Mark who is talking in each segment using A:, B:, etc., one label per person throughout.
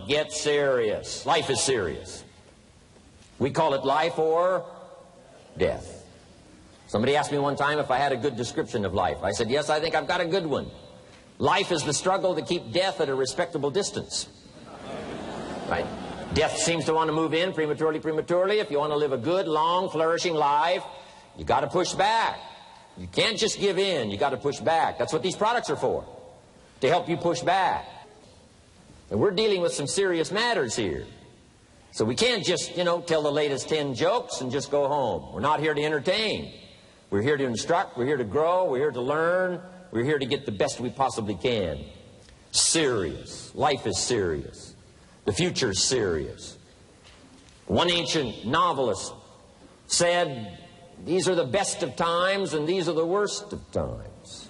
A: on, get serious. Life is serious. We call it life or death. Somebody asked me one time if I had a good description of life. I said, yes, I think I've got a good one. Life is the struggle to keep death at a respectable distance. Right? Death seems to want to move in prematurely. If you want to live a good, long, flourishing life, you got to push back. You can't just give in. You got to push back. That's what these products are for, to help you push back. And we're dealing with some serious matters here. So we can't just, tell the latest 10 jokes and just go home. We're not here to entertain. We're here to instruct. We're here to grow. We're here to learn. We're here to get the best we possibly can. Serious. Life is serious. The future's serious. One ancient novelist said, these are the best of times and these are the worst of times.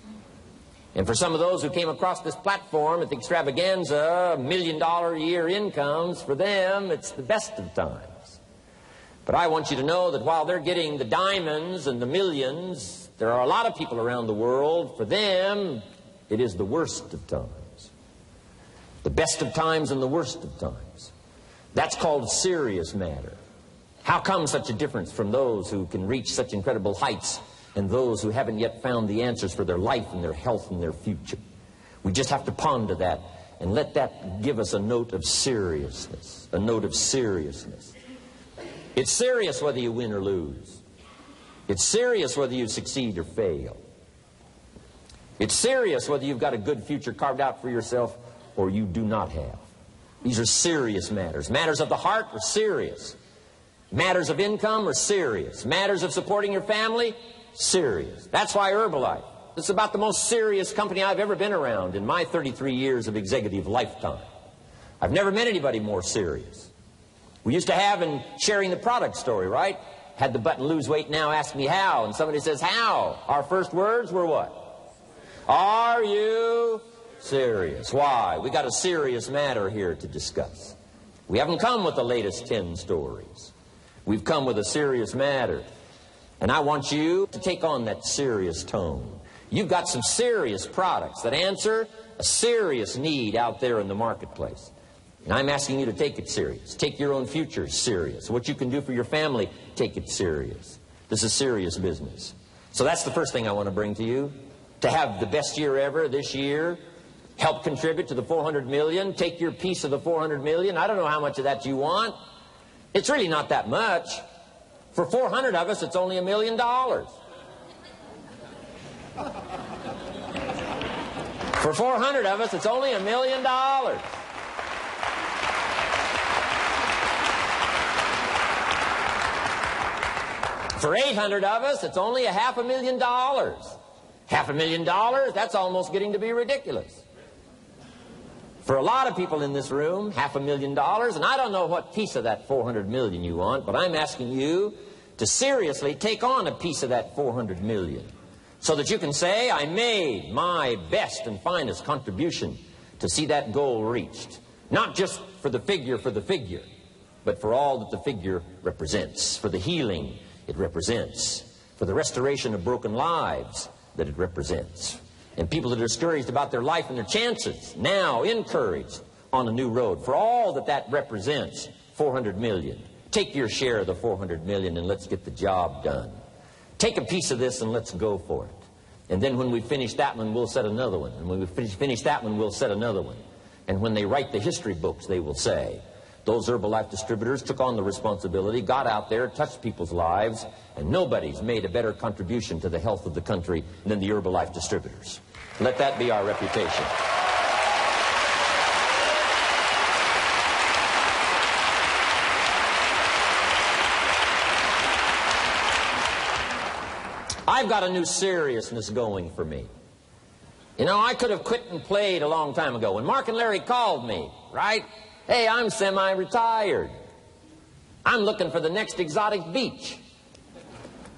A: And for some of those who came across this platform at the extravaganza, $1 million a year incomes, for them it's the best of times. But I want you to know that while they're getting the diamonds and the millions, there are a lot of people around the world, for them it is the worst of times. The best of times and the worst of times. That's called serious matter. How come such a difference from those who can reach such incredible heights and those who haven't yet found the answers for their life and their health and their future? We just have to ponder that and let that give us a note of seriousness, a note of seriousness. It's serious whether you win or lose. It's serious whether you succeed or fail. It's serious whether you've got a good future carved out for yourself or you do not have. These are serious matters. Matters of the heart are serious. Matters of income are serious. Matters of supporting your family, serious. That's why Herbalife. It's about the most serious company I've ever been around in my 33 years of executive lifetime. I've never met anybody more serious. We used to have in sharing the product story, right? Had the button lose weight now, ask me how. And somebody says, how? Our first words were what? Are you serious? Why? We got a serious matter here to discuss. We haven't come with the latest 10 stories. We've come with a serious matter. And I want you to take on that serious tone. You've got some serious products that answer a serious need out there in the marketplace. And I'm asking you to take it serious. Take your own future serious. What you can do for your family, take it serious. This is serious business. So that's the first thing I want to bring to you. To have the best year ever this year, help contribute to the 400 million, take your piece of the 400 million. I don't know how much of that you want. It's really not that much. For 400 of us, it's only $1 million. For 400 of us, it's only $1 million. For 800 of us, it's only $500,000. $500,000, that's almost getting to be ridiculous. For a lot of people in this room, $500,000, and I don't know what piece of that 400 million you want, but I'm asking you to seriously take on a piece of that 400 million so that you can say, I made my best and finest contribution to see that goal reached. Not just for the figure, but for all that the figure represents, for the healing it represents, for the restoration of broken lives that it represents. And people that are discouraged about their life and their chances, now encouraged on a new road. For all that that represents, 400 million. Take your share of the 400 million and let's get the job done. Take a piece of this and let's go for it. And then when we finish that one, we'll set another one. And when we finish that one, we'll set another one. And when they write the history books, they will say, those Herbalife distributors took on the responsibility, got out there, touched people's lives, and nobody's made a better contribution to the health of the country than the Herbalife distributors. Let that be our reputation. I've got a new seriousness going for me. You know, I could have quit and played a long time ago. When Mark and Larry called me, right? Hey, I'm semi-retired. I'm looking for the next exotic beach.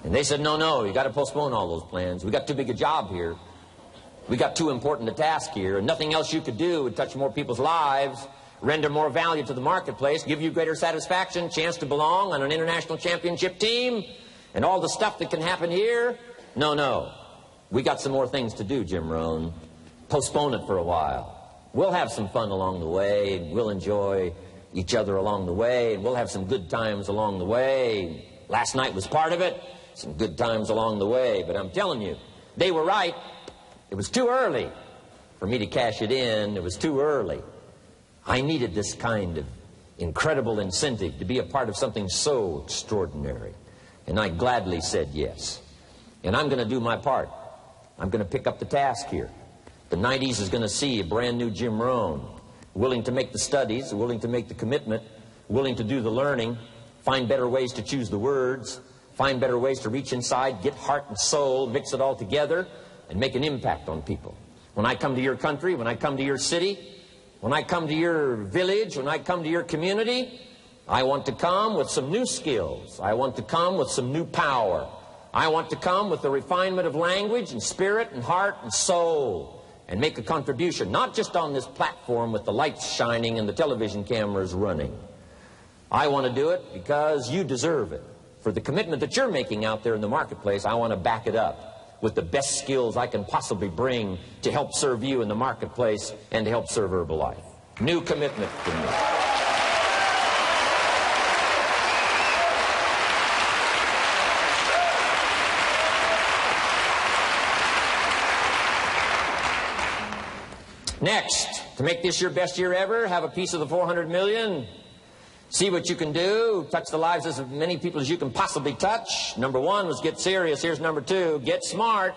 A: And they said, no, you got to postpone all those plans. We got too big a job here. We got too important a task here, and nothing else you could do would touch more people's lives, render more value to the marketplace, give you greater satisfaction, chance to belong on an international championship team, and all the stuff that can happen here. No. We got some more things to do, Jim Rohn. Postpone it for a while. We'll have some fun along the way, and we'll enjoy each other along the way, and we'll have some good times along the way. Last night was part of it, some good times along the way, but I'm telling you, they were right. It was too early for me to cash it in. It was too early. I needed this kind of incredible incentive to be a part of something so extraordinary. And I gladly said yes. And I'm going to do my part. I'm going to pick up the task here. The 90s is going to see a brand new Jim Rohn, willing to make the studies, willing to make the commitment, willing to do the learning, find better ways to choose the words, find better ways to reach inside, get heart and soul, mix it all together, and make an impact on people. When I come to your country, when I come to your city, when I come to your village, when I come to your community, I want to come with some new skills. I want to come with some new power. I want to come with the refinement of language and spirit and heart and soul and make a contribution, not just on this platform with the lights shining and the television cameras running. I want to do it because you deserve it. For the commitment that you're making out there in the marketplace, I want to back it up with the best skills I can possibly bring to help serve you in the marketplace and to help serve Herbalife. New commitment from me. Next, to make this your best year ever, have a piece of the 400 million. See what you can do. Touch the lives of as many people as you can possibly touch. Number one was get serious. Here's number two, get smart.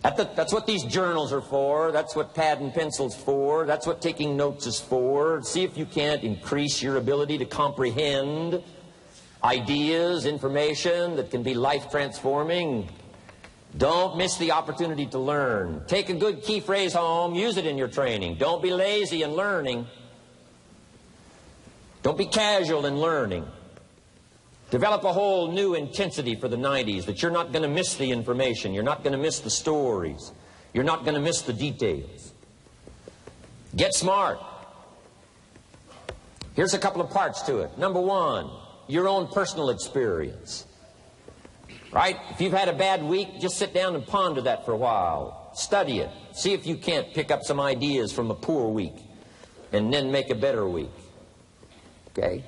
A: That's what these journals are for. That's what pad and pencil's for. That's what taking notes is for. See if you can't increase your ability to comprehend ideas, information that can be life-transforming. Don't miss the opportunity to learn. Take a good key phrase home. Use it in your training. Don't be lazy in learning. Don't be casual in learning. Develop a whole new intensity for the 90s that you're not going to miss the information. You're not going to miss the stories. You're not going to miss the details. Get smart. Here's a couple of parts to it. Number one, your own personal experience. Right? If you've had a bad week, just sit down and ponder that for a while. Study it. See if you can't pick up some ideas from a poor week and then make a better week. Okay?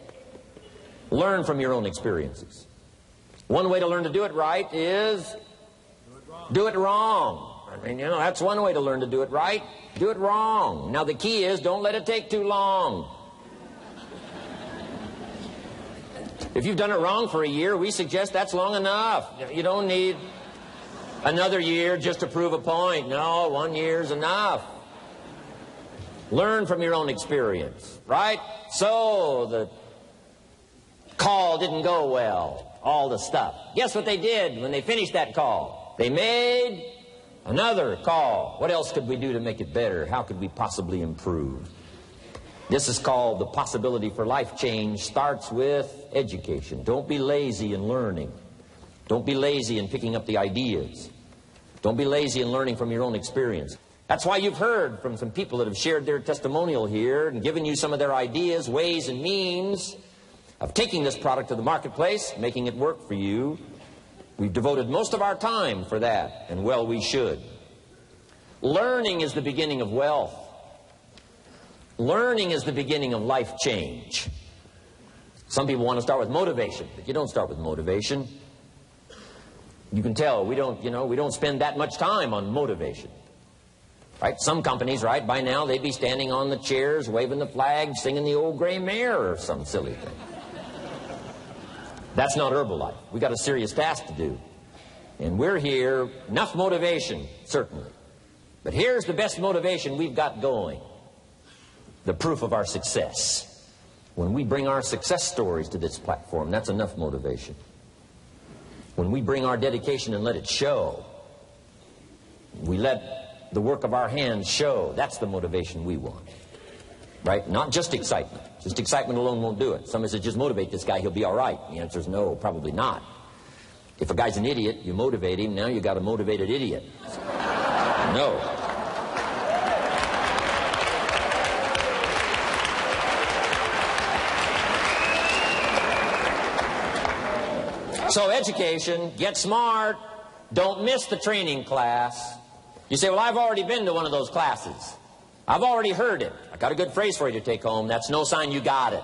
A: Learn from your own experiences. One way to learn to do it right is do it wrong. I mean, that's one way to learn to do it right. Do it wrong. Now, the key is don't let it take too long. If you've done it wrong for a year, we suggest that's long enough. You don't need another year just to prove a point. No, 1 year's enough. Learn from your own experience, right? So the call didn't go well, all the stuff. Guess what they did when they finished that call? They made another call. What else could we do to make it better? How could we possibly improve? This is called the possibility for life change. Starts with education. Don't be lazy in learning. Don't be lazy in picking up the ideas. Don't be lazy in learning from your own experience. That's why you've heard from some people that have shared their testimonial here and given you some of their ideas, ways, and means of taking this product to the marketplace, making it work for you. We've devoted most of our time for that, and well, we should. Learning is the beginning of wealth. Learning is the beginning of life change. Some people want to start with motivation, but you don't start with motivation. You can tell we don't spend that much time on motivation. Right? Some companies, right, by now they'd be standing on the chairs, waving the flag, singing the old gray mare or some silly thing. That's not Herbalife. We got a serious task to do. And we're here, enough motivation, certainly. But here's the best motivation we've got going. The proof of our success. When we bring our success stories to this platform, that's enough motivation. When we bring our dedication and let it show, we let the work of our hands show, that's the motivation we want. Right? Not just excitement. Just excitement alone won't do it. Somebody says, just motivate this guy, he'll be all right. The answer is no, probably not. If a guy's an idiot, you motivate him, now you got a motivated idiot. No. So education, get smart, don't miss the training class. You say, well, I've already been to one of those classes. I've already heard it. I got a good phrase for you to take home. That's no sign you got it.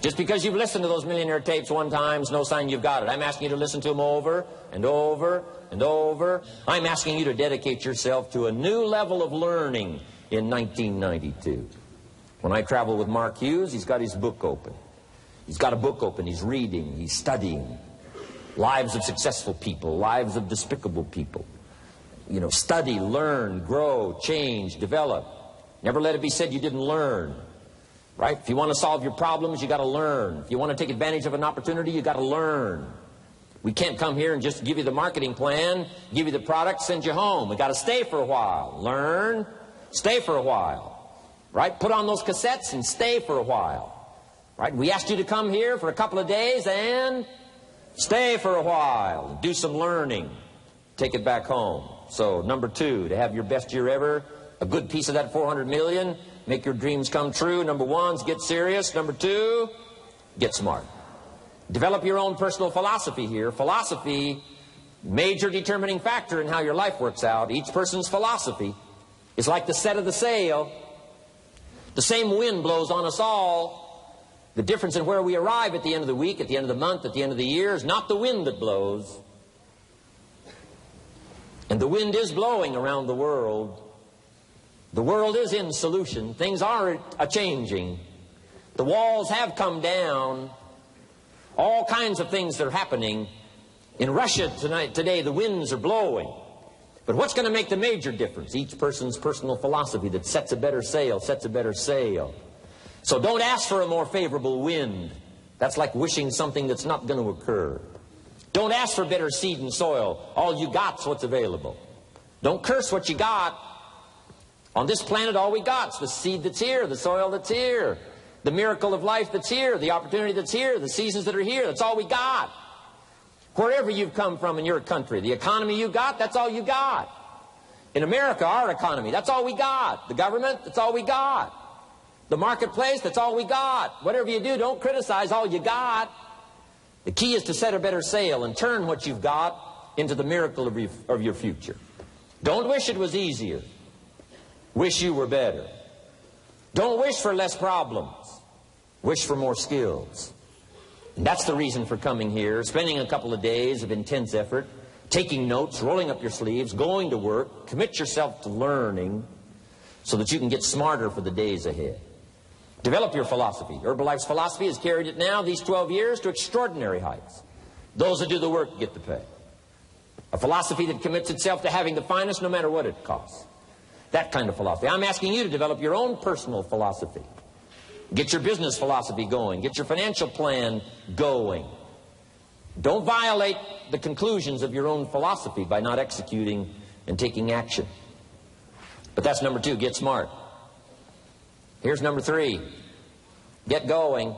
A: Just because you've listened to those millionaire tapes one time is no sign you've got it. I'm asking you to listen to them over and over and over. I'm asking you to dedicate yourself to a new level of learning in 1992. When I travel with Mark Hughes, he's got his book open. He's got a book open. He's reading. He's studying. Lives of successful people. Lives of despicable people. You know, study, learn, grow, change, develop. Never let it be said you didn't learn. Right? If you want to solve your problems, you got to learn. If you want to take advantage of an opportunity, you got to learn. We can't come here and just give you the marketing plan, give you the product, send you home. We got to stay for a while. Learn, stay for a while. Right? Put on those cassettes and stay for a while. Right? We asked you to come here for a couple of days and stay for a while. Do some learning. Take it back home. So, number 2, to have your best year ever, a good piece of that 400 million, make your dreams come true. Number 1 is get serious. Number 2, get smart. Develop your own personal philosophy here. Philosophy, major determining factor in how your life works out. Each person's philosophy is like the set of the sail. The same wind blows on us all. The difference in where we arrive at the end of the week, at the end of the month, at the end of the year is not the wind that blows. And the wind is blowing around the world. The world is in solution. Things are a-changing. The walls have come down. All kinds of things that are happening. In Russia today, the winds are blowing. But what's going to make the major difference? Each person's personal philosophy that sets a better sail, sets a better sail. So don't ask for a more favorable wind. That's like wishing something that's not going to occur. Don't ask for better seed and soil. All you got's what's available. Don't curse what you got. On this planet, all we got's the seed that's here, the soil that's here, the miracle of life that's here, the opportunity that's here, the seasons that are here. That's all we got. Wherever you've come from in your country, the economy you got, that's all you got. In America, our economy, that's all we got. The government, that's all we got. The marketplace, that's all we got. Whatever you do, don't criticize all you got. The key is to set a better sail and turn what you've got into the miracle of your future. Don't wish it was easier. Wish you were better. Don't wish for less problems. Wish for more skills. And that's the reason for coming here, spending a couple of days of intense effort, taking notes, rolling up your sleeves, going to work, commit yourself to learning so that you can get smarter for the days ahead. Develop your philosophy. Herbalife's philosophy has carried it now, these 12 years, to extraordinary heights. Those that do the work get the pay. A philosophy that commits itself to having the finest no matter what it costs. That kind of philosophy. I'm asking you to develop your own personal philosophy. Get your business philosophy going. Get your financial plan going. Don't violate the conclusions of your own philosophy by not executing and taking action. But that's number 2, get smart. Here's number 3, get going.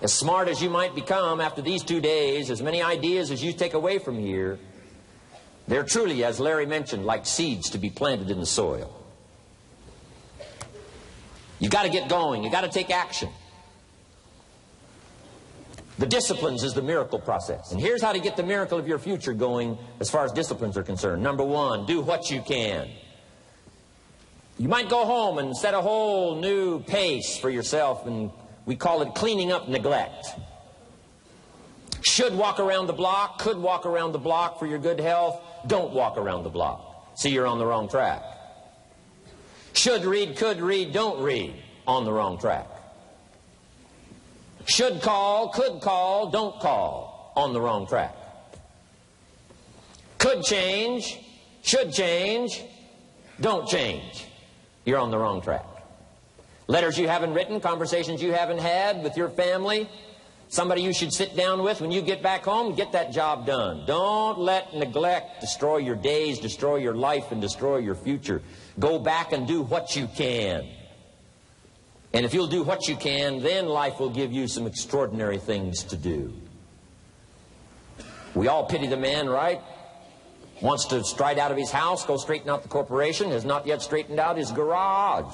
A: As smart as you might become after these 2 days, as many ideas as you take away from here, they're truly, as Larry mentioned, like seeds to be planted in the soil. You've got to get going. You've got to take action. The disciplines is the miracle process. And here's how to get the miracle of your future going as far as disciplines are concerned. Number 1, do what you can. You might go home and set a whole new pace for yourself, and we call it cleaning up neglect. Should walk around the block, could walk around the block for your good health. Don't walk around the block. See, you're on the wrong track. Should read, could read, don't read. On the wrong track. Should call, could call, don't call. On the wrong track. Could change, should change, don't change. You're on the wrong track. Letters you haven't written, conversations you haven't had with your family, somebody you should sit down with when you get back home, get that job done. Don't let neglect destroy your days, destroy your life, and destroy your future. Go back and do what you can. And if you'll do what you can, then life will give you some extraordinary things to do. We all pity the man, right? Wants to stride out of his house, go straighten out the corporation, has not yet straightened out his garage.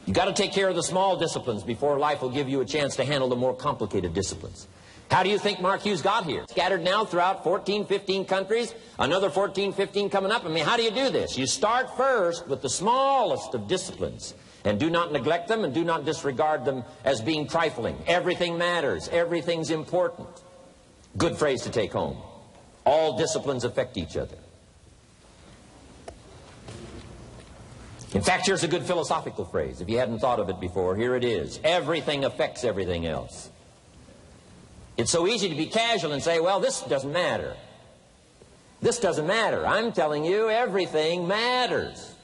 A: You've got to take care of the small disciplines before life will give you a chance to handle the more complicated disciplines. How do you think Mark Hughes got here? Scattered now throughout 14, 15 countries, another 14, 15 coming up. I mean, how do you do this? You start first with the smallest of disciplines, and do not neglect them and do not disregard them as being trifling. Everything matters. Everything's important. Good phrase to take home. All disciplines affect each other. In fact, here's a good philosophical phrase. If you hadn't thought of it before, here it is. Everything affects everything else. It's so easy to be casual and say, well, this doesn't matter. This doesn't matter. I'm telling you, everything matters.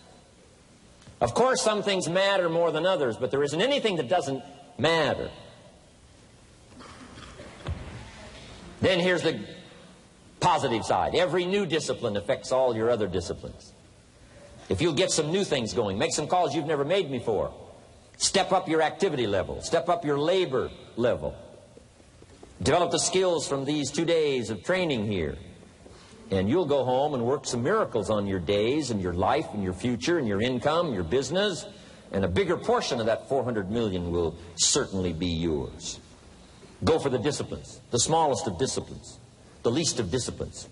A: Of course, some things matter more than others, but there isn't anything that doesn't matter. Then here's the positive side. Every new discipline affects all your other disciplines. If you'll get some new things going, make some calls you've never made before, step up your activity level, step up your labor level, develop the skills from these 2 days of training here, and you'll go home and work some miracles on your days and your life and your future and your income, your business, and a bigger portion of that 400 million will certainly be yours. Go for the disciplines, the smallest of disciplines, the least of disciplines.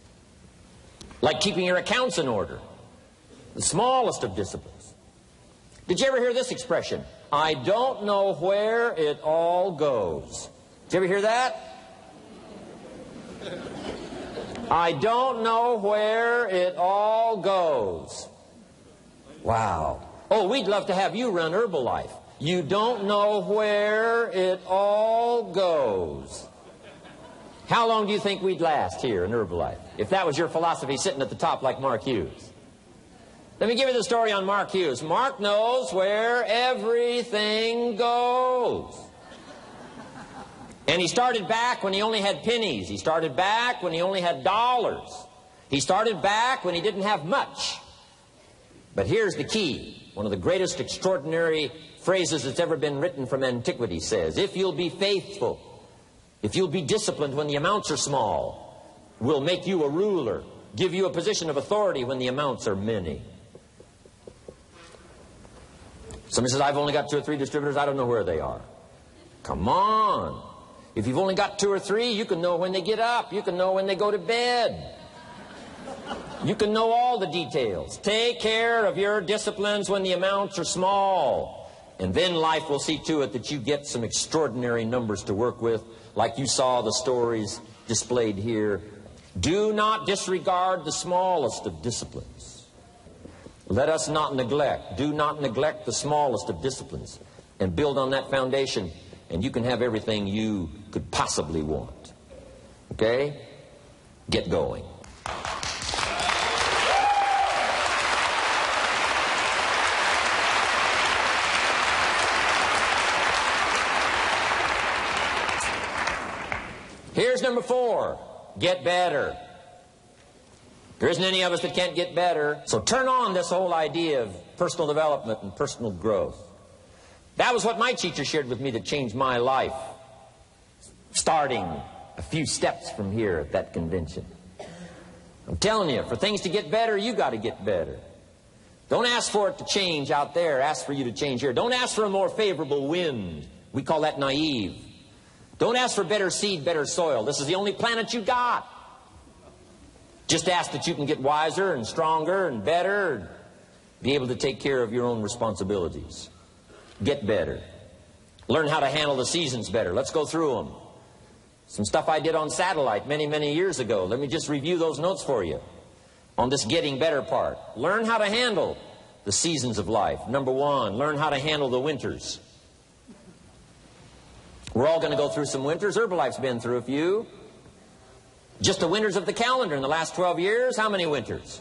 A: Like keeping your accounts in order, the smallest of disciplines. Did you ever hear this expression? I don't know where it all goes. Did you ever hear that? I don't know where it all goes. Wow. Oh, we'd love to have you run Herbalife. You don't know where it all goes. How long do you think we'd last here in Herbalife if that was your philosophy sitting at the top like Mark Hughes? Let me give you the story on Mark Hughes. Mark knows where everything goes. And he started back when he only had pennies. He started back when he only had dollars. He started back when he didn't have much. But here's the key. One of the greatest extraordinary phrases that's ever been written from antiquity says, if you'll be faithful, if you'll be disciplined when the amounts are small, we'll make you a ruler, give you a position of authority when the amounts are many. Somebody says, I've only got 2 or 3 distributors, I don't know where they are. Come on. If you've only got 2 or 3, you can know when they get up. You can know when they go to bed. You can know all the details. Take care of your disciplines when the amounts are small. And then life will see to it that you get some extraordinary numbers to work with, like you saw the stories displayed here. Do not disregard the smallest of disciplines. Let us not neglect. Do not neglect the smallest of disciplines. And build on that foundation, and you can have everything you could possibly want. Okay? Get going. Here's number 4. Get better. There isn't any of us that can't get better. So turn on this whole idea of personal development and personal growth. That was what my teacher shared with me that changed my life, starting a few steps from here at that convention. I'm telling you, for things to get better, you got to get better. Don't ask for it to change out there. Ask for you to change here. Don't ask for a more favorable wind. We call that naive. Don't ask for better seed, better soil. This is the only planet you got. Just ask that you can get wiser and stronger and better and be able to take care of your own responsibilities. Get better. Learn how to handle the seasons better. Let's go through them. Some stuff I did on satellite many, many years ago. Let me just review those notes for you on this getting better part. Learn how to handle the seasons of life. Number 1, learn how to handle the winters. We're all going to go through some winters. Herbalife's been through a few. Just the winters of the calendar in the last 12 years, how many winters?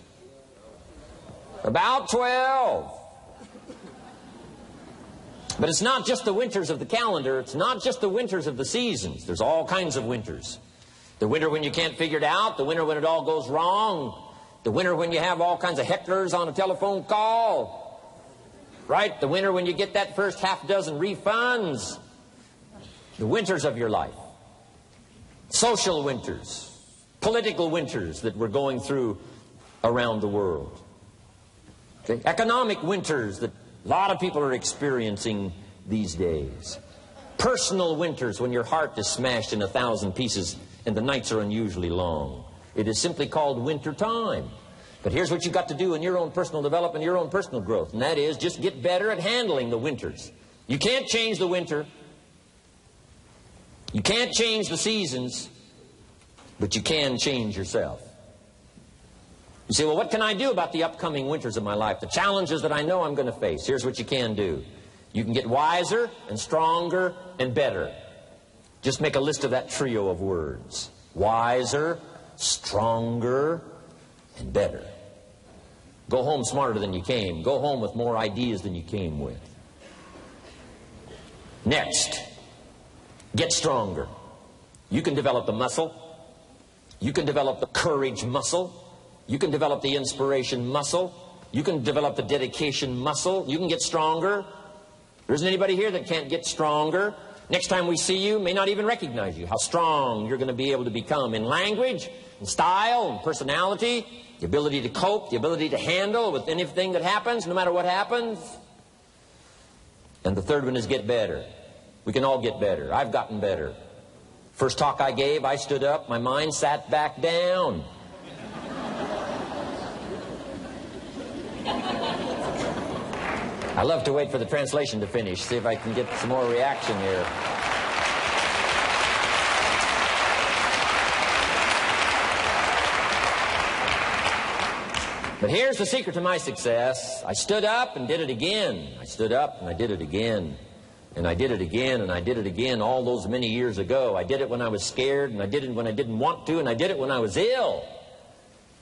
A: About 12. But it's not just the winters of the calendar. It's not just the winters of the seasons. There's all kinds of winters. The winter when you can't figure it out. The winter when it all goes wrong. The winter when you have all kinds of hecklers on a telephone call. Right? The winter when you get that first half dozen refunds. The winters of your life. Social winters. Political winters that we're going through around the world. Okay? Economic winters that a lot of people are experiencing these days. Personal winters when your heart is smashed in 1,000 pieces and the nights are unusually long. It is simply called winter time. But here's what you've got to do in your own personal development, your own personal growth, and that is just get better at handling the winters. You can't change the winter. You can't change the seasons, but you can change yourself. You say, well, what can I do about the upcoming winters of my life, the challenges that I know I'm going to face? Here's what you can do. You can get wiser and stronger and better. Just make a list of that trio of words. Wiser, stronger, and better. Go home smarter than you came. Go home with more ideas than you came with. Next, get stronger. You can develop the muscle. You can develop the courage muscle. You can develop the inspiration muscle. You can develop the dedication muscle. You can get stronger. There isn't anybody here that can't get stronger. Next time we see you, may not even recognize you. How strong you're going to be able to become in language, in style, in personality, the ability to cope, the ability to handle with anything that happens, no matter what happens. And the third one is get better. We can all get better. I've gotten better. First talk I gave, I stood up, my mind sat back down. I love to wait for the translation to finish, see if I can get some more reaction here. But here's the secret to my success. I stood up and did it again. I stood up and I did it again. And I did it again and I did it again all those many years ago. I did it when I was scared, and I did it when I didn't want to, and I did it when I was ill.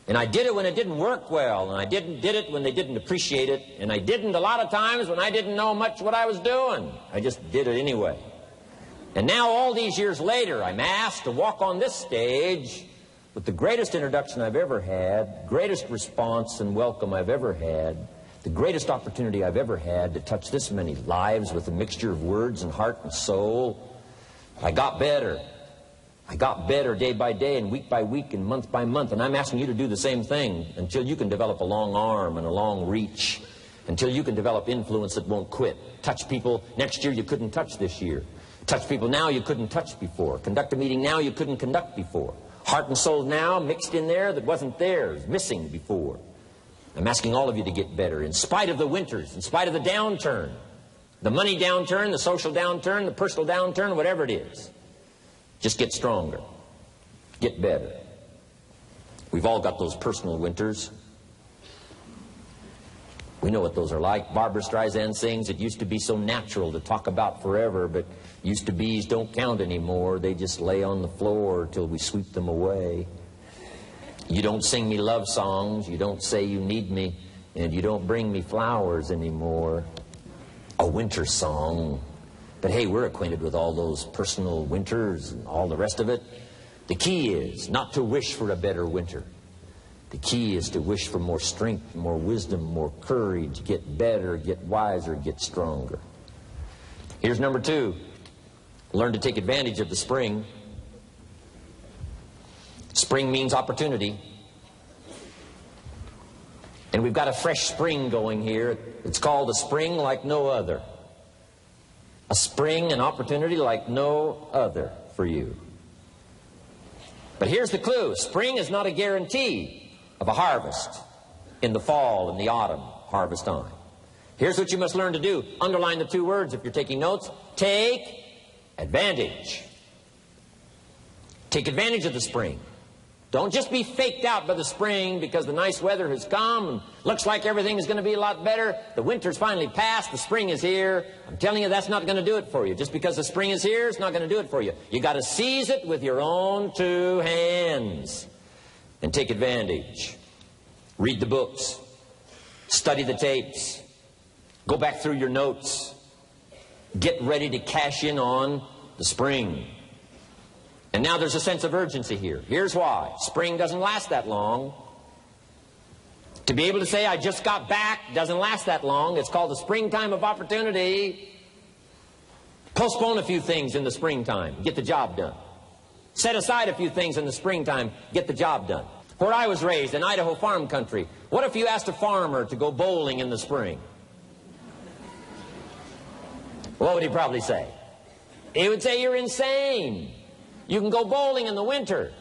A: And I did it when it didn't work well, and I did it when they didn't appreciate it, and I didn't a lot of times when I didn't know much what I was doing. I just did it anyway. And now all these years later, I'm asked to walk on this stage with the greatest introduction I've ever had, greatest response and welcome I've ever had, the greatest opportunity I've ever had to touch this many lives with a mixture of words and heart and soul. I got better. I got better day by day and week by week and month by month, and I'm asking you to do the same thing until you can develop a long arm and a long reach, until you can develop influence that won't quit. Touch people next year you couldn't touch this year. Touch people now you couldn't touch before. Conduct a meeting now you couldn't conduct before. Heart and soul now mixed in there that wasn't there, missing before. I'm asking all of you to get better in spite of the winters, in spite of the downturn, the money downturn, the social downturn, the personal downturn, whatever it is. Just get stronger. Get better. We've all got those personal winters. We know what those are like. Barbra Streisand sings, it used to be so natural to talk about forever, but used to be's don't count anymore. They just lay on the floor till we sweep them away. You don't sing me love songs. You don't say you need me. And you don't bring me flowers anymore. A winter song. But hey, we're acquainted with all those personal winters and all the rest of it. The key is not to wish for a better winter. The key is to wish for more strength, more wisdom, more courage, get better, get wiser, get stronger. Here's number 2. Learn to take advantage of the spring. Spring means opportunity. And we've got a fresh spring going here. It's called a spring like no other. A spring, an opportunity like no other for you. But here's the clue. Spring is not a guarantee of a harvest in the fall and the autumn harvest time. Here's what you must learn to do. Underline the 2 words if you're taking notes. Take advantage. Take advantage of the spring. Don't just be faked out by the spring because the nice weather has come and looks like everything is going to be a lot better. The winter's finally passed. The spring is here. I'm telling you, that's not going to do it for you. Just because the spring is here, it's not going to do it for you. You got to seize it with your own 2 hands and take advantage. Read the books. Study the tapes. Go back through your notes. Get ready to cash in on the spring. And now there's a sense of urgency here. Here's why. Spring doesn't last that long. To be able to say, I just got back, doesn't last that long. It's called the springtime of opportunity. Postpone a few things in the springtime. Get the job done. Set aside a few things in the springtime. Get the job done. Where I was raised, in Idaho farm country, what if you asked a farmer to go bowling in the spring? What would he probably say? He would say you're insane. You can go bowling in the winter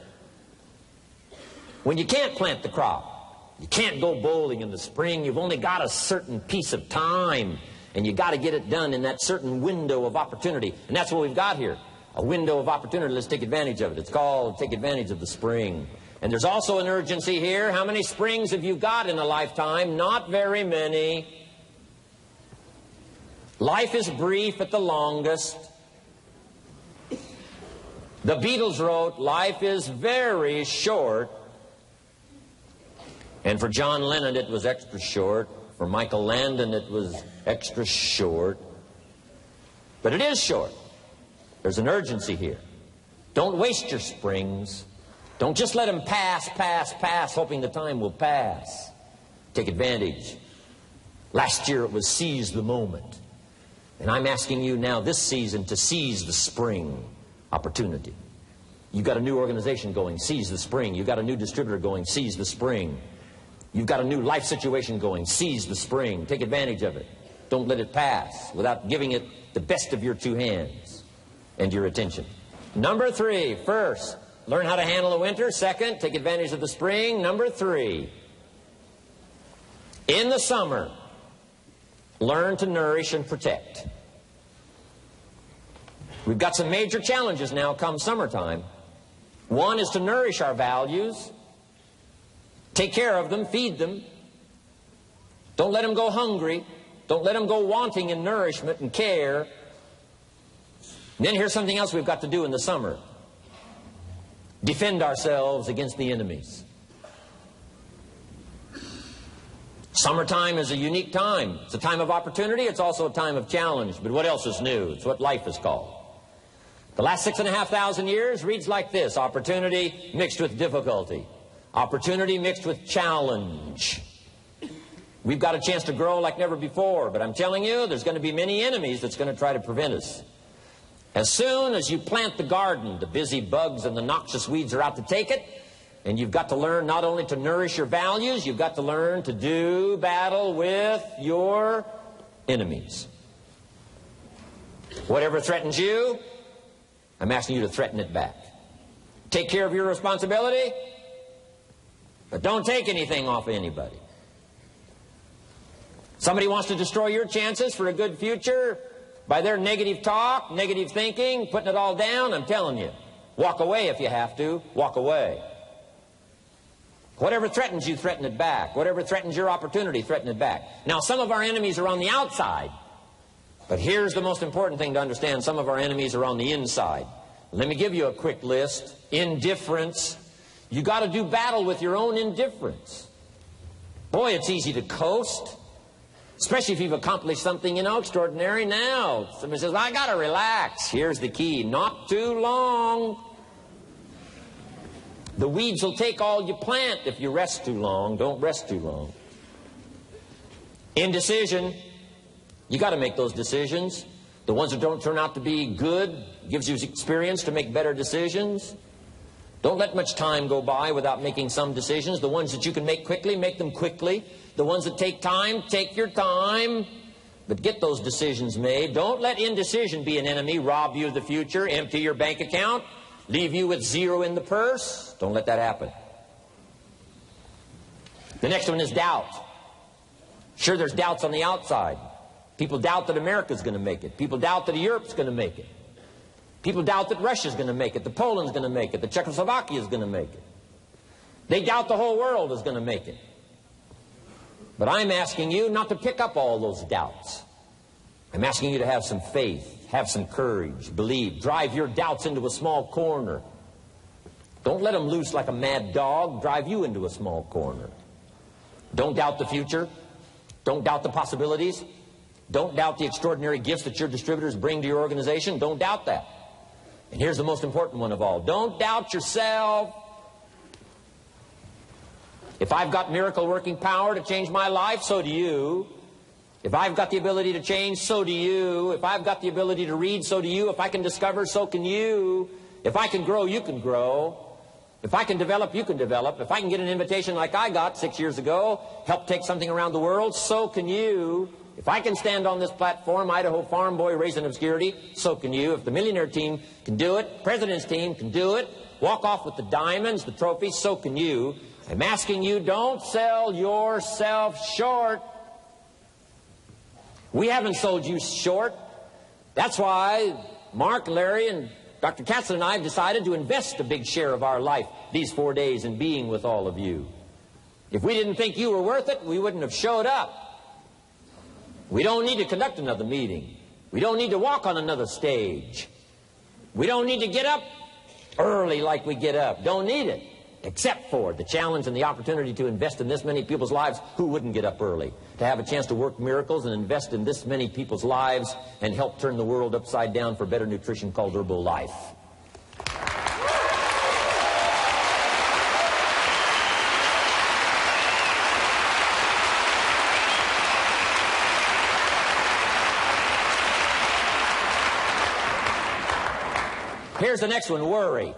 A: when you can't plant the crop. You can't go bowling in the spring. You've only got a certain piece of time, and you got to get it done in that certain window of opportunity. And that's what we've got here, a window of opportunity. Let's take advantage of it. It's called take advantage of the spring. And there's also an urgency here. How many springs have you got in a lifetime? Not very many. Life is brief at the longest. The Beatles wrote, life is very short. And for John Lennon, it was extra short. For Michael Landon, it was extra short. But it is short. There's an urgency here. Don't waste your springs. Don't just let them pass, hoping the time will pass. Take advantage. Last year it was seize the moment. And I'm asking you now this season to seize the spring opportunity. You've got a new organization going, seize the spring. You've got a new distributor going, seize the spring. You've got a new life situation going, seize the spring. Take advantage of it. Don't let it pass without giving it the best of your two hands and your attention. Number 3, first, learn how to handle the winter. Second, take advantage of the spring. Number 3, in the summer, learn to nourish and protect. We've got some major challenges now come summertime. One is to nourish our values. Take care of them, feed them. Don't let them go hungry. Don't let them go wanting in nourishment and care. And then here's something else we've got to do in the summer. Defend ourselves against the enemies. Summertime is a unique time. It's a time of opportunity. It's also a time of challenge. But what else is new? It's what life is called. The last 6,500 years reads like this. Opportunity mixed with difficulty. Opportunity mixed with challenge. We've got a chance to grow like never before, but I'm telling you, there's going to be many enemies that's going to try to prevent us. As soon as you plant the garden, the busy bugs and the noxious weeds are out to take it, and you've got to learn not only to nourish your values, you've got to learn to do battle with your enemies. Whatever threatens you, I'm asking you to threaten it back. Take care of your responsibility, but don't take anything off of anybody. Somebody wants to destroy your chances for a good future by their negative talk, negative thinking, putting it all down. I'm telling you, walk away if you have to. Walk away. Whatever threatens you, threaten it back. Whatever threatens your opportunity, threaten it back. Now, some of our enemies are on the outside, but here's the most important thing to understand. Some of our enemies are on the inside. Let me give you a quick list. Indifference. You got to do battle with your own indifference. Boy, it's easy to coast, especially if you've accomplished something, extraordinary. Now, somebody says, well, I got to relax. Here's the key. Not too long. The weeds will take all you plant if you rest too long. Don't rest too long. Indecision. You got to make those decisions. The ones that don't turn out to be good gives you experience to make better decisions. Don't let much time go by without making some decisions. The ones that you can make quickly, make them quickly. The ones that take time, take your time. But get those decisions made. Don't let indecision be an enemy, rob you of the future, empty your bank account, leave you with zero in the purse. Don't let that happen. The next one is doubt. Sure, there's doubts on the outside. People doubt that America's going to make it. People doubt that Europe's going to make it. People doubt that Russia's going to make it, that Poland's going to make it, that Czechoslovakia's going to make it. They doubt the whole world is going to make it. But I'm asking you not to pick up all those doubts. I'm asking you to have some faith, have some courage, believe, drive your doubts into a small corner. Don't let them loose like a mad dog, drive you into a small corner. Don't doubt the future. Don't doubt the possibilities. Don't doubt the extraordinary gifts that your distributors bring to your organization. Don't doubt that. And here's the most important one of all. Don't doubt yourself. If I've got miracle working power to change my life, so do you. If I've got the ability to change, so do you. If I've got the ability to read, so do you. If I can discover, so can you. If I can grow, you can grow. If I can develop, you can develop. If I can get an invitation like I got 6 years ago, help take something around the world, so can you. If I can stand on this platform, Idaho farm boy raised in obscurity, so can you. If the millionaire team can do it, president's team can do it, walk off with the diamonds, the trophies, so can you. I'm asking you, don't sell yourself short. We haven't sold you short. That's why Mark, Larry, and Dr. Katzen and I have decided to invest a big share of our life these 4 days in being with all of you. If we didn't think you were worth it, we wouldn't have showed up. We don't need to conduct another meeting. We don't need to walk on another stage. We don't need to get up early like we get up. Don't need it. Except for the challenge and the opportunity to invest in this many people's lives who wouldn't get up early. To have a chance to work miracles and invest in this many people's lives and help turn the world upside down for better nutrition called Herbalife. Here's the next one, worry.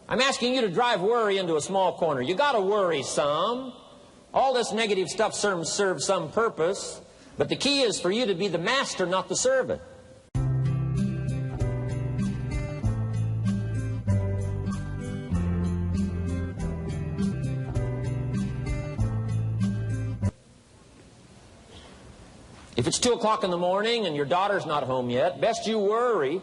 A: I'm asking you to drive worry into a small corner. You got to worry some. All this negative stuff serves some purpose, but the key is for you to be the master, not the servant. If it's 2 o'clock in the morning and your daughter's not home yet, best you worry.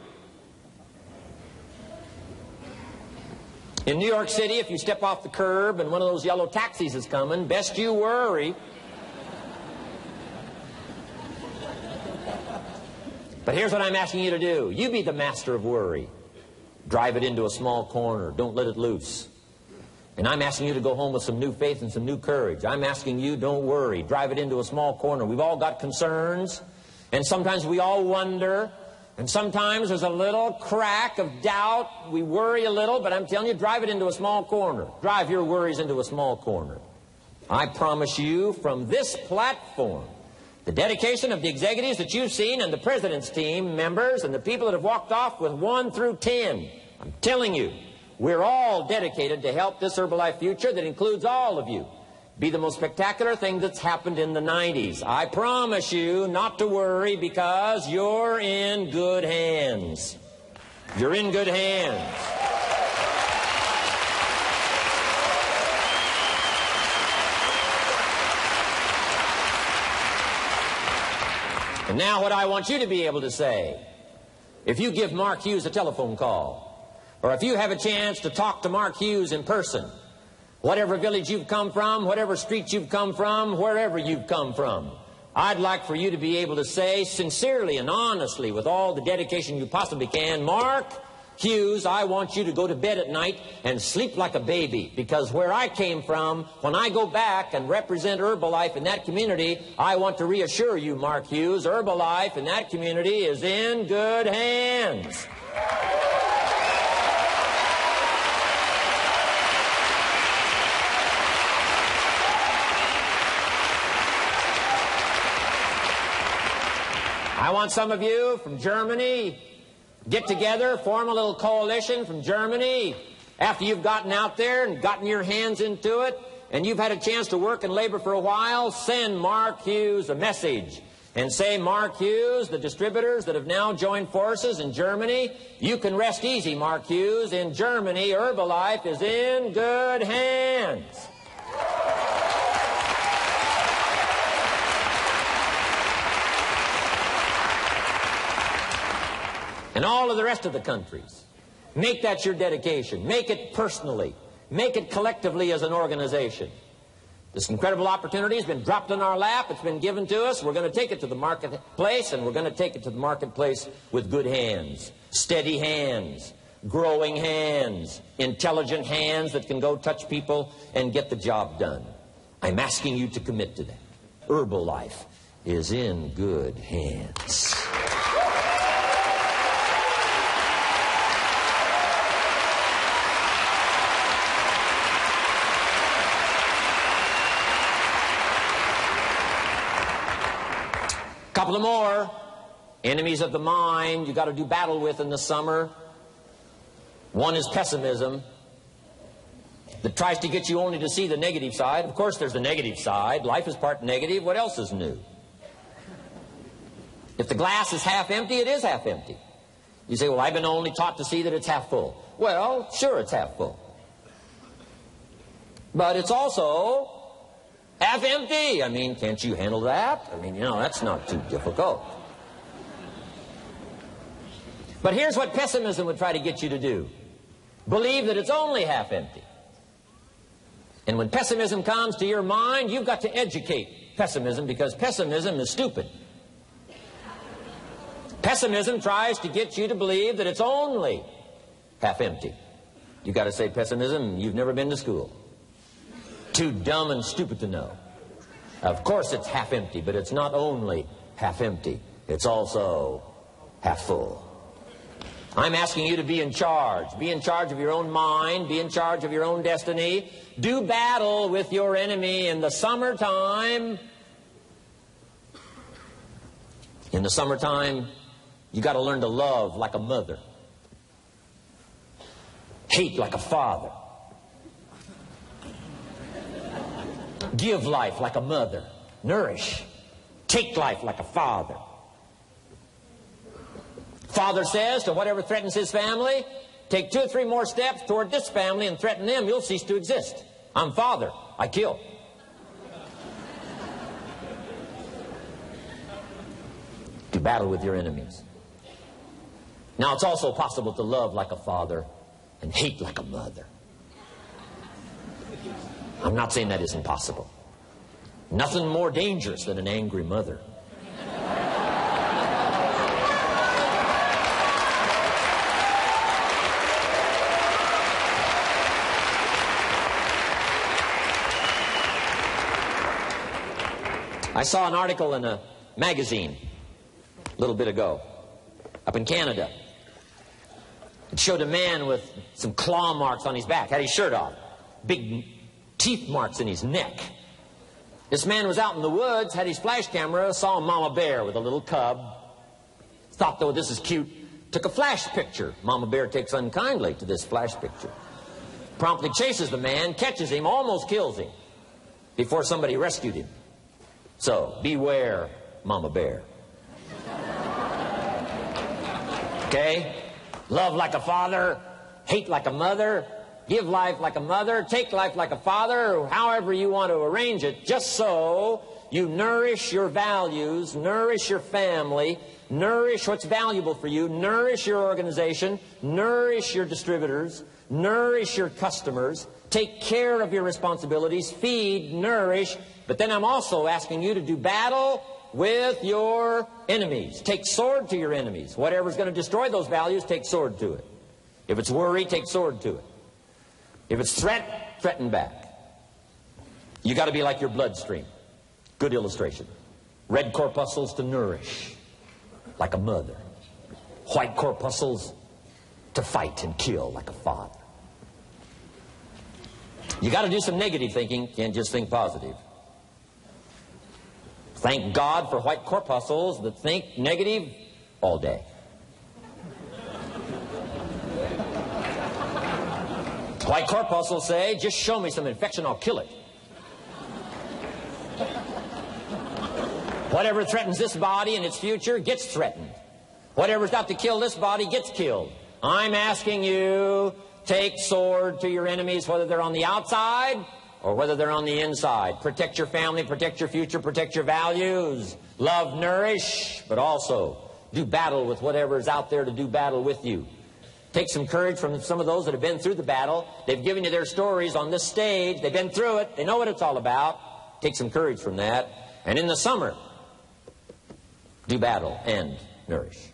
A: In New York City, if you step off the curb and one of those yellow taxis is coming, best you worry. But here's what I'm asking you to do. You be the master of worry. Drive it into a small corner. Don't let it loose. And I'm asking you to go home with some new faith and some new courage. I'm asking you, don't worry. Drive it into a small corner. We've all got concerns, and sometimes we all wonder. And sometimes there's a little crack of doubt. We worry a little, but I'm telling you, drive it into a small corner. Drive your worries into a small corner. I promise you, from this platform, the dedication of the executives that you've seen and the president's team members and the people that have walked off with 1 through 10, I'm telling you, we're all dedicated to help this Herbalife future that includes all of you be the most spectacular thing that's happened in the 90s. I promise you not to worry, because you're in good hands. You're in good hands. And now what I want you to be able to say, if you give Mark Hughes a telephone call, or if you have a chance to talk to Mark Hughes in person, whatever village you've come from, whatever street you've come from, wherever you've come from, I'd like for you to be able to say sincerely and honestly, with all the dedication you possibly can, Mark Hughes, I want you to go to bed at night and sleep like a baby, because where I came from, when I go back and represent Herbalife in that community, I want to reassure you, Mark Hughes, Herbalife in that community is in good hands. I want some of you from Germany, get together, form a little coalition from Germany. After you've gotten out there and gotten your hands into it, and you've had a chance to work and labor for a while, send Mark Hughes a message and say, Mark Hughes, the distributors that have now joined forces in Germany, you can rest easy, Mark Hughes. In Germany, Herbalife is in good hands. And all of the rest of the countries, make that your dedication. Make it personally. Make it collectively as an organization. This incredible opportunity has been dropped in our lap. It's been given to us. We're going to take it to the marketplace, and we're going to take it to the marketplace with good hands, steady hands, growing hands, intelligent hands that can go touch people and get the job done. I'm asking you to commit to that. Herbalife is in good hands. Couple of more enemies of the mind you got to do battle with in the summer. One is pessimism, that tries to get you only to see the negative side. Of course, there's the negative side. Life is part negative. What else is new? If the glass is half empty, it is half empty. You say, well, I've been only taught to see that it's half full. Well, sure, it's half full. But it's also half empty. I mean, can't you handle that? I mean, you know, that's not too difficult. But here's what pessimism would try to get you to do. Believe that it's only half empty. And when pessimism comes to your mind, you've got to educate pessimism, because pessimism is stupid. Pessimism tries to get you to believe that it's only half empty. You've got to say, pessimism, you've never been to school. Too dumb and stupid to know. Of course it's half empty, but it's not only half empty. It's also half full. I'm asking you to be in charge. Be in charge of your own mind. Be in charge of your own destiny. Do battle with your enemy in the summertime. In the summertime, you got to learn to love like a mother. Hate like a father. Give life like a mother. Nourish. Take life like a father. Father says to whatever threatens his family, take 2 or 3 more steps toward this family and threaten them, you'll cease to exist. I'm father. I kill. Do battle with your enemies. Now, it's also possible to love like a father and hate like a mother. I'm not saying that isn't possible. Nothing more dangerous than an angry mother. I saw an article in a magazine a little bit ago up in Canada. It showed a man with some claw marks on his back, had his shirt off, big teeth marks in his neck. This man was out in the woods, had his flash camera, saw a mama bear with a little cub, thought, though, this is cute, took a flash picture. Mama bear takes unkindly to this flash picture. Promptly chases the man, catches him, almost kills him before somebody rescued him. So, beware, mama bear. Okay? Love like a father, hate like a mother, give life like a mother, take life like a father, however you want to arrange it, just so you nourish your values, nourish your family, nourish what's valuable for you, nourish your organization, nourish your distributors, nourish your customers, take care of your responsibilities, feed, nourish. But then I'm also asking you to do battle with your enemies. Take sword to your enemies. Whatever's going to destroy those values, take sword to it. If it's worry, take sword to it. If it's threat, threaten back. You got to be like your bloodstream. Good illustration. Red corpuscles to nourish, like a mother. White corpuscles to fight and kill, like a father. You got to do some negative thinking. Can't just think positive. Thank God for white corpuscles that think negative all day. White corpuscles say, just show me some infection, I'll kill it. Whatever threatens this body and its future gets threatened. Whatever's out to kill this body gets killed. I'm asking you, take sword to your enemies, whether they're on the outside or whether they're on the inside. Protect your family, protect your future, protect your values. Love, nourish, but also do battle with whatever is out there to do battle with you. Take some courage from some of those that have been through the battle. They've given you their stories on this stage. They've been through it. They know what it's all about. Take some courage from that. And in the summer, do battle and nourish.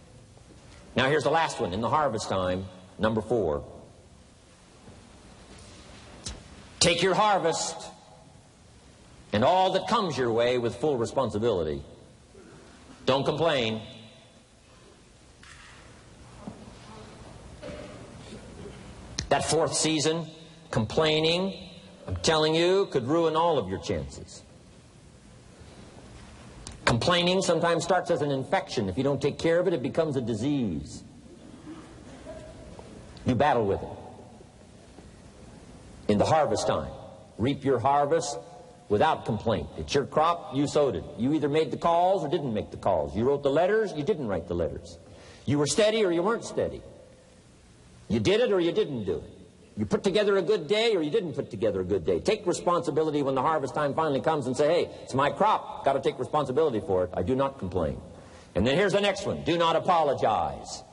A: Now here's the last one. In the harvest time, number 4. Take your harvest and all that comes your way with full responsibility. Don't complain. That 4th season, complaining, I'm telling you, could ruin all of your chances. Complaining sometimes starts as an infection. If you don't take care of it, it becomes a disease. You battle with it. In the harvest time, reap your harvest without complaint. It's your crop, you sowed it. You either made the calls or didn't make the calls. You wrote the letters, you didn't write the letters. You were steady or you weren't steady. You did it or you didn't do it. You put together a good day or you didn't put together a good day. Take responsibility when the harvest time finally comes and say, hey, it's my crop. Got to take responsibility for it. I do not complain. And then here's the next one. Do not apologize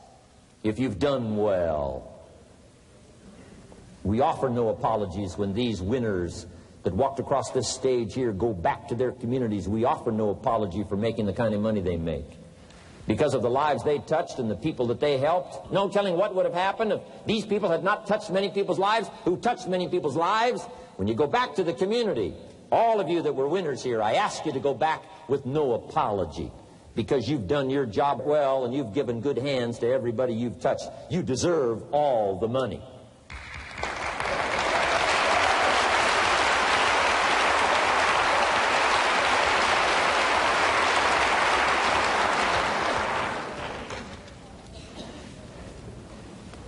A: if you've done well. We offer no apologies when these winners that walked across this stage here go back to their communities. We offer no apology for making the kind of money they make. Because of the lives they touched and the people that they helped. No telling what would have happened if these people had not touched many people's lives, who touched many people's lives. When you go back to the community, all of you that were winners here, I ask you to go back with no apology. Because you've done your job well and you've given good hands to everybody you've touched. You deserve all the money.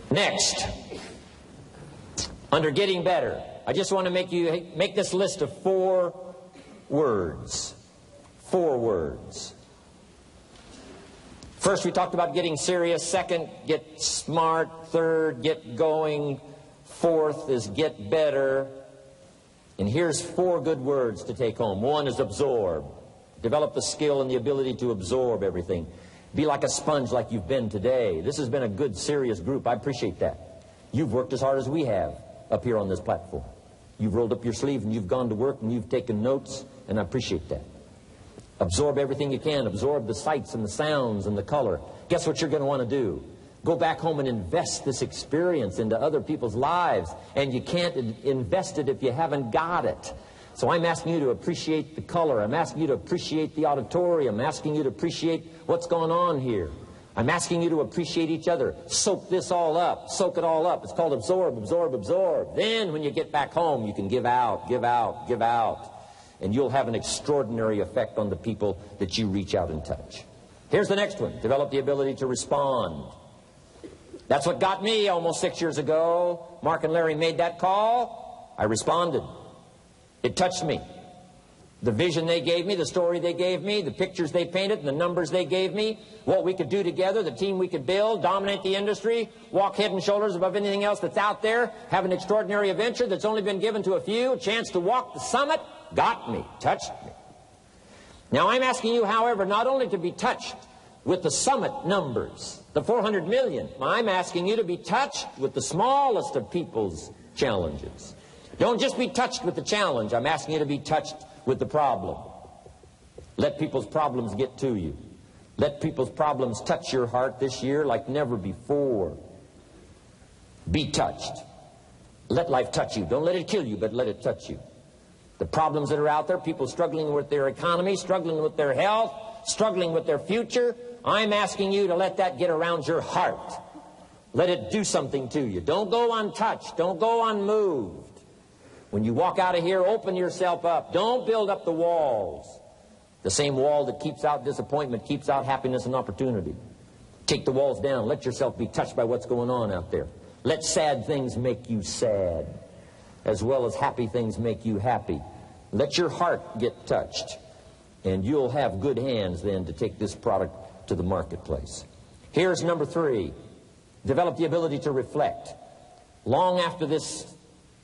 A: Next, under getting better, I just want to make this list of 4 words. 4 words. First, we talked about getting serious. Second, get smart. Third, get going. Fourth is get better. And here's 4 good words to take home. 1 is absorb. Develop the skill and the ability to absorb everything. Be like a sponge like you've been today. This has been a good, serious group. I appreciate that. You've worked as hard as we have up here on this platform. You've rolled up your sleeve and you've gone to work and you've taken notes, and I appreciate that. Absorb everything you can. Absorb the sights and the sounds and the color. Guess what you're going to want to do? Go back home and invest this experience into other people's lives. And you can't invest it if you haven't got it. So I'm asking you to appreciate the color. I'm asking you to appreciate the auditorium. I'm asking you to appreciate what's going on here. I'm asking you to appreciate each other. Soak this all up. Soak it all up. It's called absorb, absorb, absorb. Then when you get back home, you can give out, give out, give out. And you'll have an extraordinary effect on the people that you reach out and touch. Here's the next one. Develop the ability to respond. That's what got me almost 6 years ago. Mark and Larry made that call. I responded. It touched me. The vision they gave me, the story they gave me, the pictures they painted, and the numbers they gave me, what we could do together, the team we could build, dominate the industry, walk head and shoulders above anything else that's out there, have an extraordinary adventure that's only been given to a few, a chance to walk the summit, got me, touched me. Now I'm asking you, however, not only to be touched with the summit numbers, the 400 million, I'm asking you to be touched with the smallest of people's challenges. Don't just be touched with the challenge. I'm asking you to be touched with the problem. Let people's problems get to you. Let people's problems touch your heart this year like never before. Be touched. Let life touch you. Don't let it kill you, but let it touch you. The problems that are out there, people struggling with their economy, struggling with their health, struggling with their future, I'm asking you to let that get around your heart. Let it do something to you. Don't go untouched. Don't go unmoved. When you walk out of here, open yourself up. Don't build up the walls. The same wall that keeps out disappointment keeps out happiness and opportunity. Take the walls down. Let yourself be touched by what's going on out there. Let sad things make you sad, as well as happy things make you happy. Let your heart get touched, and you'll have good hands then to take this product to the marketplace. Here's number 3. Develop the ability to reflect. Long after this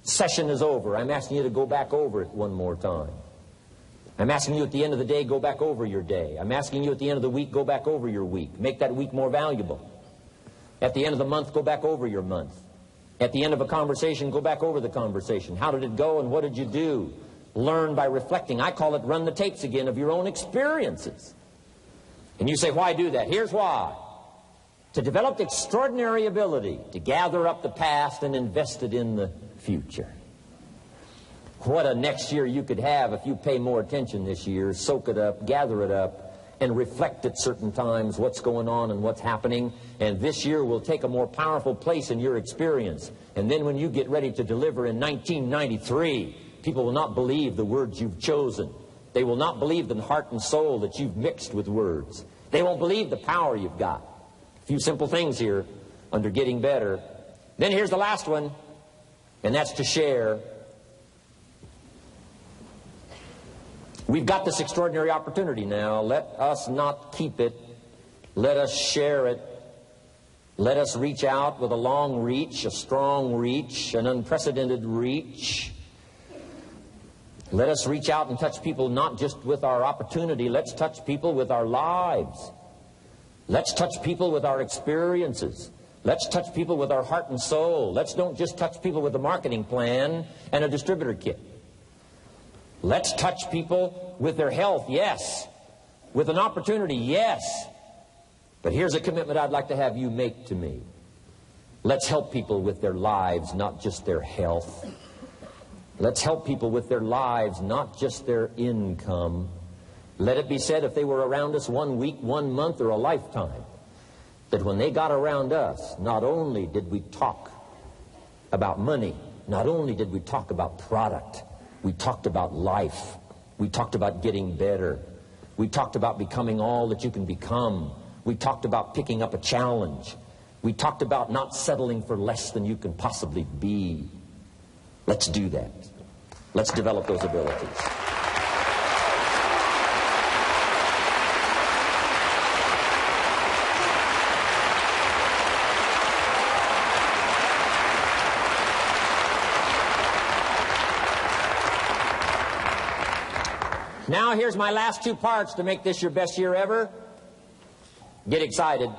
A: session is over, I'm asking you to go back over it one more time. I'm asking you at the end of the day, go back over your day. I'm asking you at the end of the week, go back over your week. Make that week more valuable. At the end of the month, go back over your month. At the end of a conversation, go back over the conversation. How did it go and what did you do? Learn by reflecting. I call it run the tapes again of your own experiences. And you say, why do that? Here's why. To develop extraordinary ability to gather up the past and invest it in the future. What a next year you could have if you pay more attention this year, soak it up, gather it up, and reflect at certain times what's going on and what's happening. And this year will take a more powerful place in your experience. And then when you get ready to deliver in 1993, people will not believe the words you've chosen. They will not believe the heart and soul that you've mixed with words. They won't believe the power you've got. A few simple things here under getting better. Then here's the last one, and that's to share. We've got this extraordinary opportunity now. Let us not keep it. Let us share it. Let us reach out with a long reach, a strong reach, an unprecedented reach. Let us reach out and touch people not just with our opportunity. Let's touch people with our lives. Let's touch people with our experiences. Let's touch people with our heart and soul. Let's don't just touch people with a marketing plan and a distributor kit. Let's touch people with their health, yes. With an opportunity, yes. But here's a commitment I'd like to have you make to me. Let's help people with their lives, not just their health. Let's help people with their lives, not just their income. Let it be said, if they were around us 1 week, 1 month, or a lifetime, that when they got around us, not only did we talk about money, not only did we talk about product, we talked about life. We talked about getting better. We talked about becoming all that you can become. We talked about picking up a challenge. We talked about not settling for less than you can possibly be. Let's do that. Let's develop those abilities. Now here's my last 2 parts to make this your best year ever. Get excited.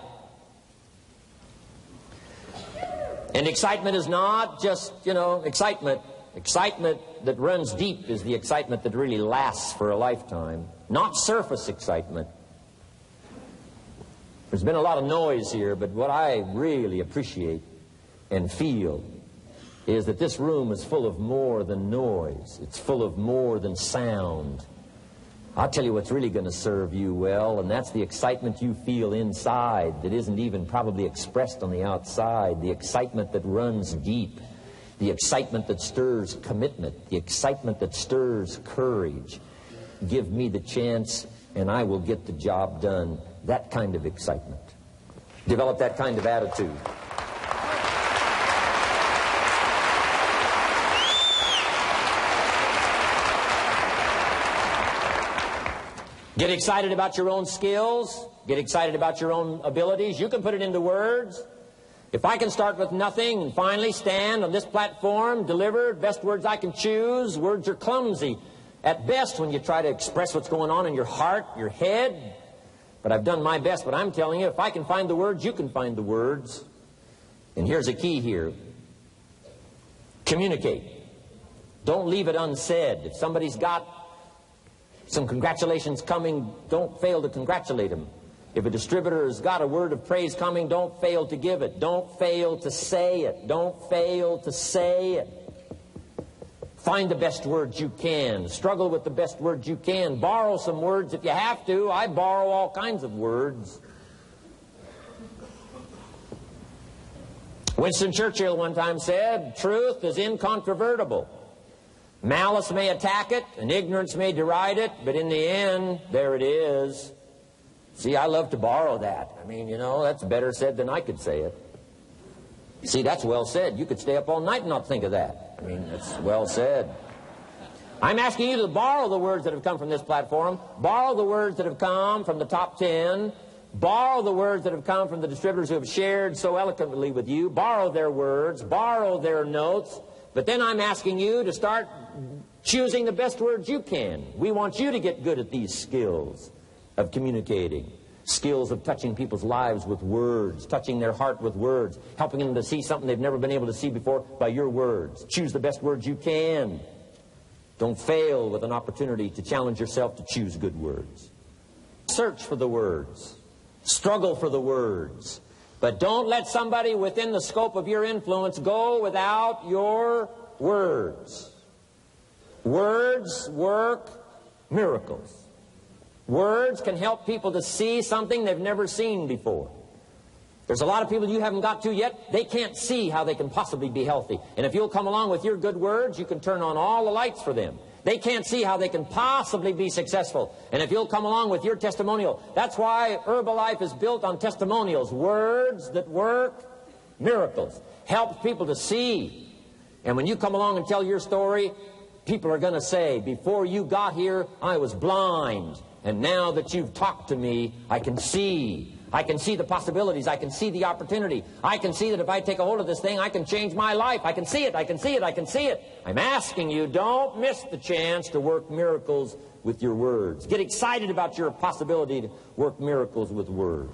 A: And excitement is not just, excitement. Excitement that runs deep is the excitement that really lasts for a lifetime. Not surface excitement. There's been a lot of noise here, but what I really appreciate and feel is that this room is full of more than noise. It's full of more than sound. I'll tell you what's really going to serve you well, and that's the excitement you feel inside that isn't even probably expressed on the outside. The excitement that runs deep. The excitement that stirs commitment. The excitement that stirs courage. Give me the chance, and I will get the job done. That kind of excitement. Develop that kind of attitude. Get excited about your own skills. Get excited about your own abilities. You can put it into words. If I can start with nothing and finally stand on this platform, deliver best words I can choose, words are clumsy at best when you try to express what's going on in your heart, your head. But I've done my best. But I'm telling you, if I can find the words, you can find the words. And here's a key here. Communicate. Don't leave it unsaid. If somebody's got some congratulations coming, don't fail to congratulate them. If a distributor has got a word of praise coming, don't fail to give it. Don't fail to say it. Don't fail to say it. Find the best words you can. Struggle with the best words you can. Borrow some words if you have to. I borrow all kinds of words. Winston Churchill one time said, truth is incontrovertible. Malice may attack it, and ignorance may deride it, but in the end, there it is. See, I love to borrow that. I mean, that's better said than I could say it. See, that's well said. You could stay up all night and not think of that. I mean, that's well said. I'm asking you to borrow the words that have come from this platform. Borrow the words that have come from the top 10. Borrow the words that have come from the distributors who have shared so eloquently with you. Borrow their words. Borrow their notes. But then I'm asking you to start choosing the best words you can. We want you to get good at these skills of communicating, skills of touching people's lives with words, touching their heart with words, helping them to see something they've never been able to see before by your words. Choose the best words you can. Don't fail with an opportunity to challenge yourself to choose good words. Search for the words. Struggle for the words. But don't let somebody within the scope of your influence go without your words. Words work miracles. Words can help people to see something they've never seen before. There's a lot of people you haven't got to yet. They can't see how they can possibly be healthy. And if you'll come along with your good words, you can turn on all the lights for them. They can't see how they can possibly be successful. And if you'll come along with your testimonial, that's why Herbalife is built on testimonials. Words that work miracles. Help people to see. And when you come along and tell your story, people are going to say, before you got here, I was blind. And now that you've talked to me, I can see. I can see the possibilities. I can see the opportunity. I can see that if I take a hold of this thing, I can change my life. I can see it. I can see it. I can see it. I'm asking you, don't miss the chance to work miracles with your words. Get excited about your possibility to work miracles with words.